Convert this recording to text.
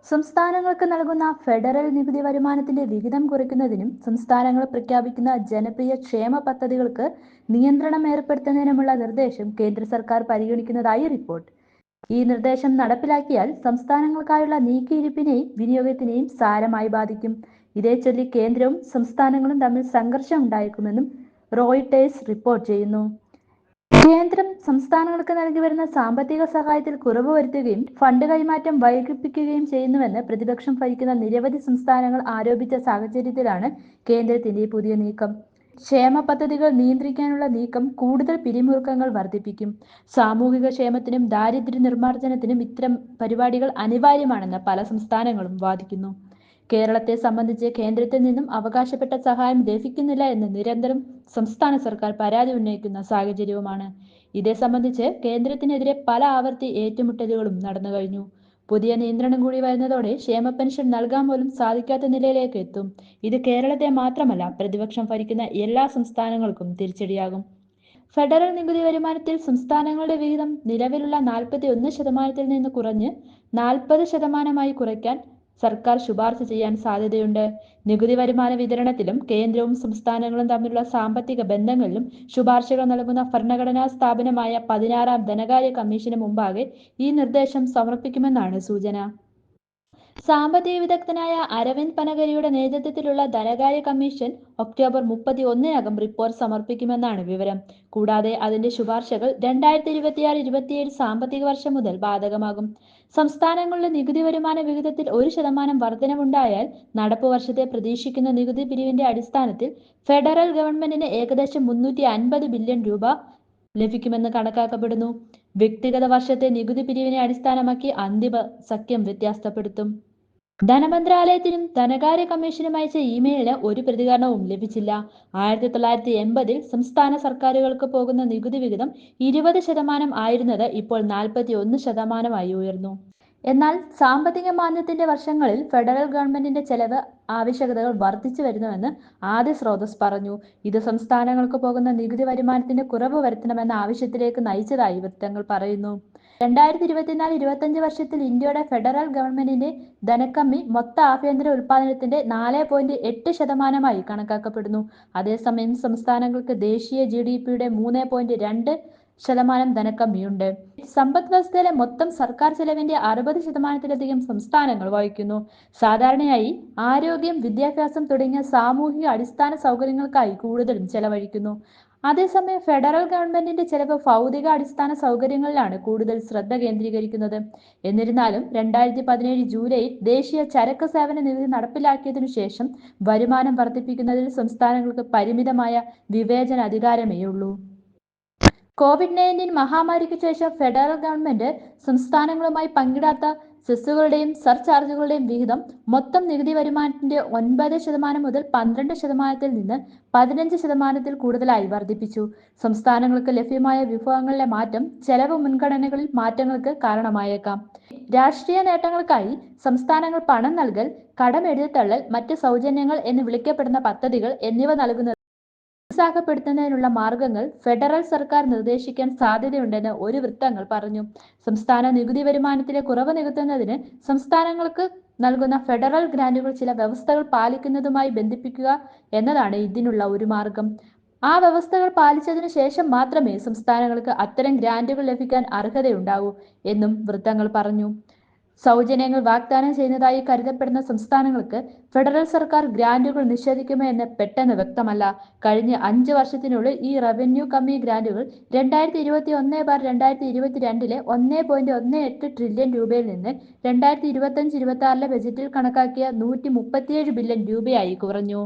സംസ്ഥാനങ്ങൾക്ക് നൽകുന്ന ഫെഡറൽ നികുതി വരുമാനത്തിന്റെ വിഹിതം കുറയ്ക്കുന്നതിനും സംസ്ഥാനങ്ങൾ പ്രഖ്യാപിക്കുന്ന ജനപ്രിയ ക്ഷേമ പദ്ധതികൾക്ക് നിയന്ത്രണം ഏർപ്പെടുത്തുന്നതിനുമുള്ള നിർദ്ദേശം കേന്ദ്ര സർക്കാർ പരിഗണിക്കുന്നതായി റിപ്പോർട്ട്. ഈ നിർദ്ദേശം നടപ്പിലാക്കിയാൽ സംസ്ഥാനങ്ങൾക്കായുള്ള നീക്കിയിരിപ്പിനെയും വിനിയോഗത്തിനെയും സാരമായി ബാധിക്കും. ഇതേച്ചൊല്ലി കേന്ദ്രവും സംസ്ഥാനങ്ങളും തമ്മിൽ സംഘർഷം ഉണ്ടായേക്കുമെന്നും റോയിട്ടേഴ്സ് റിപ്പോർട്ട് ചെയ്യുന്നു. കേന്ദ്രം സംസ്ഥാനങ്ങൾക്ക് നൽകി വരുന്ന സാമ്പത്തിക സഹായത്തിൽ കുറവ് വരുത്തുകയും ഫണ്ട് കൈമാറ്റം വൈകിപ്പിക്കുകയും ചെയ്യുന്നുവെന്ന് പ്രതിപക്ഷം ഭരിക്കുന്ന നിരവധി സംസ്ഥാനങ്ങൾ ആരോപിച്ച സാഹചര്യത്തിലാണ് കേന്ദ്രത്തിന്റെ പുതിയ നീക്കം. ക്ഷേമ പദ്ധതികൾ നിയന്ത്രിക്കാനുള്ള നീക്കം കൂടുതൽ പിരിമുറുക്കങ്ങൾ വർദ്ധിപ്പിക്കും. സാമൂഹിക ക്ഷേമത്തിനും ദാരിദ്ര്യ നിർമ്മാർജ്ജനത്തിനും ഇത്തരം പരിപാടികൾ അനിവാര്യമാണെന്ന് പല സംസ്ഥാനങ്ങളും വാദിക്കുന്നു. കേരളത്തെ സംബന്ധിച്ച് കേന്ദ്രത്തിൽ നിന്നും അവകാശപ്പെട്ട സഹായം ലഭിക്കുന്നില്ല എന്ന് നിരന്തരം സംസ്ഥാന സർക്കാർ പരാതി ഉന്നയിക്കുന്ന സാഹചര്യവുമാണ്. ഇതേ സംബന്ധിച്ച് കേന്ദ്രത്തിനെതിരെ പല ആവർത്തി ഏറ്റുമുട്ടലുകളും നടന്നു കഴിഞ്ഞു. പുതിയ നിയന്ത്രണം കൂടി വരുന്നതോടെ ക്ഷേമ പെൻഷൻ നൽകാൻ പോലും സാധിക്കാത്ത നിലയിലേക്ക് എത്തും. ഇത് കേരളത്തെ മാത്രമല്ല, പ്രതിപക്ഷം ഭരിക്കുന്ന എല്ലാ സംസ്ഥാനങ്ങൾക്കും തിരിച്ചടിയാകും. ഫെഡറൽ നികുതി വരുമാനത്തിൽ സംസ്ഥാനങ്ങളുടെ വിഹിതം നിലവിലുള്ള 41% നിന്ന് കുറഞ്ഞ് 40% കുറയ്ക്കാൻ സർക്കാർ ശുപാർശ ചെയ്യാൻ സാധ്യതയുണ്ട്. നികുതി വരുമാന വിതരണത്തിലും കേന്ദ്രവും സംസ്ഥാനങ്ങളും തമ്മിലുള്ള സാമ്പത്തിക ബന്ധങ്ങളിലും ശുപാർശകൾ നൽകുന്ന ഭരണഘടനാ സ്ഥാപനമായ 16ാം ധനകാര്യ കമ്മീഷന് മുമ്പാകെ ഈ നിർദ്ദേശം സമർപ്പിക്കുമെന്നാണ് സൂചന. സാമ്പത്തിക വിദഗ്ധനായ അരവിന്ദ് പനഗരിയുടെ നേതൃത്വത്തിലുള്ള ധനകാര്യ കമ്മീഷൻ ഒക്ടോബർ 31-നകം റിപ്പോർട്ട് സമർപ്പിക്കുമെന്നാണ് വിവരം. കൂടാതെ അതിന്റെ ശുപാർശകൾ 2026-27 സാമ്പത്തിക വർഷം മുതൽ ബാധകമാകും. സംസ്ഥാനങ്ങളുടെ നികുതി വരുമാന വിഹിതത്തിൽ 1% വർധനവുണ്ടായാൽ നടപ്പു വർഷത്തെ പ്രതീക്ഷിക്കുന്ന നികുതി പിരിവിന്റെ അടിസ്ഥാനത്തിൽ ഫെഡറൽ ഗവൺമെന്റിന് ഏകദേശം 350 ബില്യൺ രൂപ ലഭിക്കുമെന്ന് കണക്കാക്കപ്പെടുന്നു. വ്യക്തിഗത വർഷത്തെ നികുതി പിരിവിനെ അടിസ്ഥാനമാക്കി അന്തിമ സഖ്യം വ്യത്യാസപ്പെടുത്തും. ധനമന്ത്രാലയത്തിനും ധനകാര്യ കമ്മീഷനും അയച്ച ഇമെയിലിന് ഒരു പ്രതികരണവും ലഭിച്ചില്ല. 1980-ൽ സംസ്ഥാന സർക്കാരുകൾക്ക് പോകുന്ന നികുതി വിഹിതം 20% ആയിരുന്നത് ഇപ്പോൾ 41%ആയി ഉയർന്നു. എന്നാൽ സാമ്പത്തിക മാന്ദ്യത്തിന്റെ വർഷങ്ങളിൽ ഫെഡറൽ ഗവൺമെന്റിന്റെ ചെലവ് ആവശ്യകതകൾ വർദ്ധിച്ചു വരുന്നുവെന്ന് ആദ്യ സ്രോതസ് പറഞ്ഞു. ഇത് സംസ്ഥാനങ്ങൾക്ക് പോകുന്ന നികുതി വരുമാനത്തിന്റെ കുറവ് വരുത്തണമെന്ന ആവശ്യത്തിലേക്ക് നയിച്ചതായി വൃത്തങ്ങൾ പറയുന്നു. 2024-25 വർഷത്തിൽ ഇന്ത്യയുടെ ഫെഡറൽ ഗവൺമെന്റിന്റെ ധനക്കമ്മി മൊത്ത ആഭ്യന്തര ഉൽപാദനത്തിന്റെ 4.8% കണക്കാക്കപ്പെടുന്നു. അതേസമയം സംസ്ഥാനങ്ങൾക്ക് ദേശീയ GDPയുടെ 3.2% ധനക്കമ്മിയുണ്ട്. സമ്പദ് വ്യവസ്ഥയിലെ മൊത്തം സർക്കാർ ചെലവിന്റെ 60%-ലധികം സംസ്ഥാനങ്ങൾ വഹിക്കുന്നു. സാധാരണയായി ആരോഗ്യം, വിദ്യാഭ്യാസം തുടങ്ങിയ സാമൂഹിക അടിസ്ഥാന സൗകര്യങ്ങൾക്കായി കൂടുതലും ചെലവഴിക്കുന്നു. അതേസമയം ഫെഡറൽ ഗവൺമെന്റിന്റെ ചെലവ് ഭൗതിക അടിസ്ഥാന സൗകര്യങ്ങളിലാണ് കൂടുതൽ ശ്രദ്ധ കേന്ദ്രീകരിക്കുന്നത്. എന്നിരുന്നാലും 2017 ജൂലൈയിൽ ദേശീയ ചരക്ക് സേവന നികുതി നടപ്പിലാക്കിയതിനു ശേഷം വരുമാനം വർദ്ധിപ്പിക്കുന്നതിൽ സംസ്ഥാനങ്ങൾക്ക് പരിമിതമായ വിവേചന അധികാരമേയുള്ളൂ. കോവിഡ്-19 മഹാമാരിക്ക് ശേഷം ഫെഡറൽ ഗവൺമെന്റ് സംസ്ഥാനങ്ങളുമായി പങ്കിടാത്ത സെസ്സുകളുടെയും സർചാർജുകളുടെയും വിഹിതം മൊത്തം നികുതി വരുമാനത്തിന്റെ 9% മുതൽ 12%-ൽ നിന്ന് 15%-ൽ കൂടുതലായി വർദ്ധിപ്പിച്ചു. സംസ്ഥാനങ്ങൾക്ക് ലഭ്യമായ വിഭവങ്ങളിലെ മാറ്റം ചെലവ് മുൻഗണനകളിൽ മാറ്റങ്ങൾക്ക് കാരണമായേക്കാം. രാഷ്ട്രീയ നേട്ടങ്ങൾക്കായി സംസ്ഥാനങ്ങൾ പണം നൽകൽ, കടമെഴുതിത്തള്ളൽ, മറ്റ് സൗജന്യങ്ങൾ എന്ന് വിളിക്കപ്പെടുന്ന പദ്ധതികൾ എന്നിവ നൽകുന്നത് നിരുത്സാഹപ്പെടുത്തുന്നതിനുള്ള മാർഗങ്ങൾ ഫെഡറൽ സർക്കാർ നിർദ്ദേശിക്കാൻ സാധ്യതയുണ്ടെന്ന് ഒരു വൃത്തങ്ങൾ പറഞ്ഞു. സംസ്ഥാന നികുതി വരുമാനത്തിലെ കുറവ് നികത്തുന്നതിന് സംസ്ഥാനങ്ങൾക്ക് നൽകുന്ന ഫെഡറൽ ഗ്രാന്റുകൾ ചില വ്യവസ്ഥകൾ പാലിക്കുന്നതുമായി ബന്ധിപ്പിക്കുക എന്നതാണ് ഇതിനുള്ള ഒരു മാർഗം. ആ വ്യവസ്ഥകൾ പാലിച്ചതിനു ശേഷം മാത്രമേ സംസ്ഥാനങ്ങൾക്ക് അത്തരം ഗ്രാന്റുകൾ ലഭിക്കാൻ അർഹതയുണ്ടാകൂ എന്നും വൃത്തങ്ങൾ പറഞ്ഞു. സൗജന്യങ്ങൾ വാഗ്ദാനം ചെയ്യുന്നതായി കരുതപ്പെടുന്ന സംസ്ഥാനങ്ങൾക്ക് ഫെഡറൽ സർക്കാർ ഗ്രാന്റുകൾ നിഷേധിക്കുമോ എന്ന് പെട്ടെന്ന് വ്യക്തമല്ല. കഴിഞ്ഞ 5 വർഷത്തിനുള്ളിൽ ഈ റവന്യൂ കമ്മി ഗ്രാന്റുകൾ 2021-2022 1.18 ട്രില്യൺ രൂപയിൽ നിന്ന് 2025-26 ബജറ്റിൽ കണക്കാക്കിയ 137 ബില്യൺ രൂപയായി കുറഞ്ഞു.